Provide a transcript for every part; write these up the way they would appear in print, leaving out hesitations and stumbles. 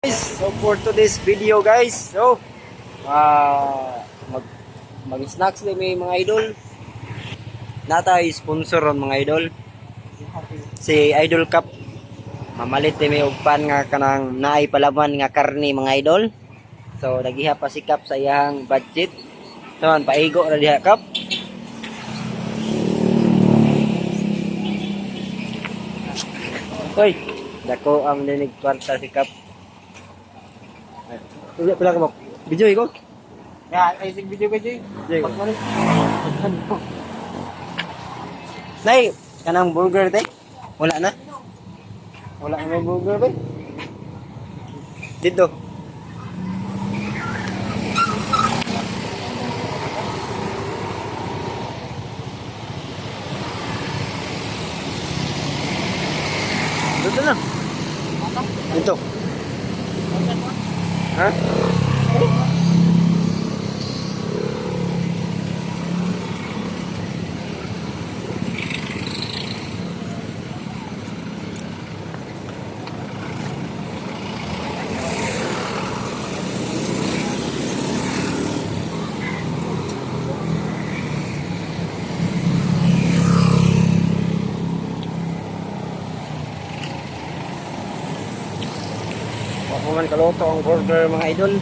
So for today's video guys, so mag-snacks din may mga idol. Nata sponsor ron mga idol. Si Idol Cup. Mamalit din may ugpan nga kanang naay palaman nga karni mga idol. So nagiha pa si Cup sa iyang budget. Naman paigo ra diha Cup. Hoy, dako ang dinig kwarta si Cup. Ulit pala ka mo. Video ko. Ya, isig video ka, Joy. Pagmalik. Nay, kanang burger te? Wala na. Wala nga burger, ba? Dito. Dito na. Dito. Ha? Pakuman kaloto ang burger mga idol.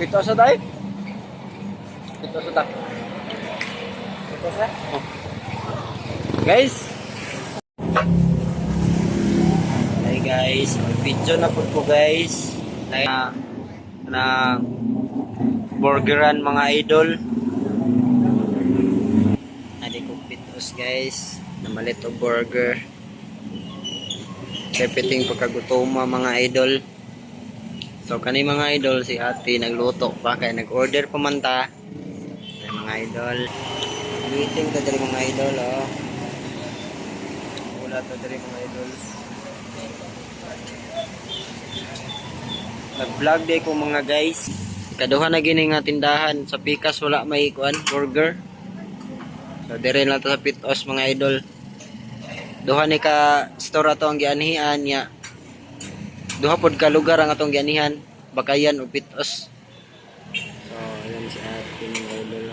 Pito sa tayo? Pito sa ta. Pito sa? Oh. Guys. Hey guys, video na po guys. Na burgeran mga idol. Nadi ko pitos guys. Namalit o burger. Repeating pagkagutoma mga idol. So kani mga idol si ate nagluto pa kay nag-order pa man ta. Ay, mga idol. Meeting ta diri mga idol oh. Wala ta diri mga idol. Nag-vlog day ko mga guys. Kaduha na gini nga tindahan sa Pikas wala may kuan burger. So dire na ta sa Pitos mga idol. Duha ni ka store ato ang gianhian niya. Duha pod ka lugar ang atong gianihan, Bakayan o Pitos. So, ayan si ate mga idol.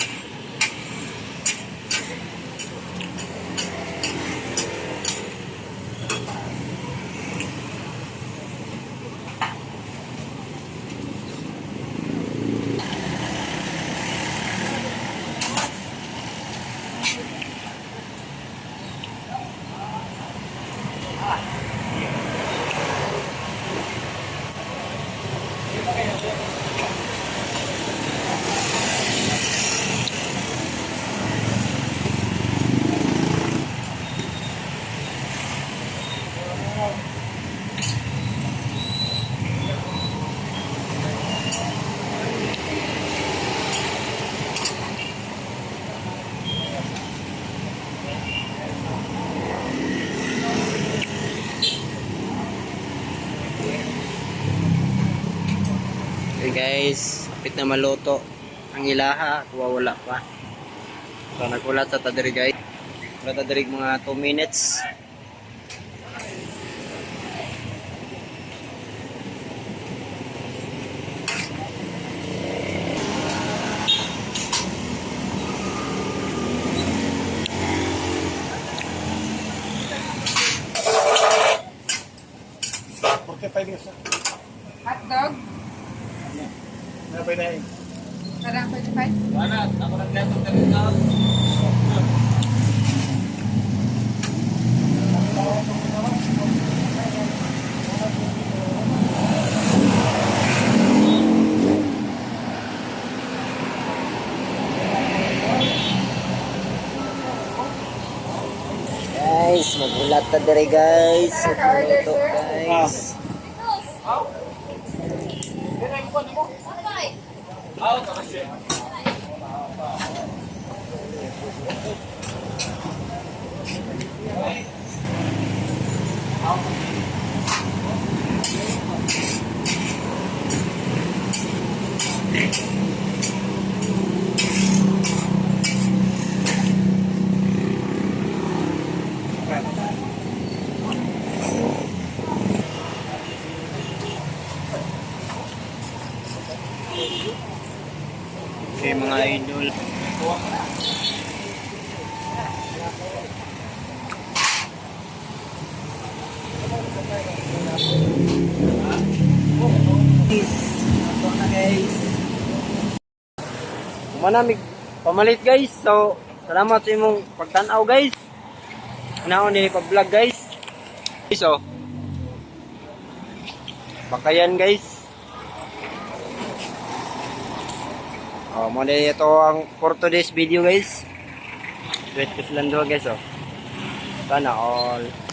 Okay guys, kapit na maluto ang ilaha, wala pa. So nagulat sa tadiri guys. Wala tadiri mga 2 minutes. Porque pa minutes. Hotdog? Na pa na. Parang 25? Wala, ako nang gato talaga. Guys, magulat ta diri guys. Magluto guys. idol. Manamig pamalit guys. So salamat sa imong pagtan-aw guys. Naon ni pa-vlog guys. So bakayan guys. Mo na ito ang for today's video guys. Wait ko silang duha guys. Sana all.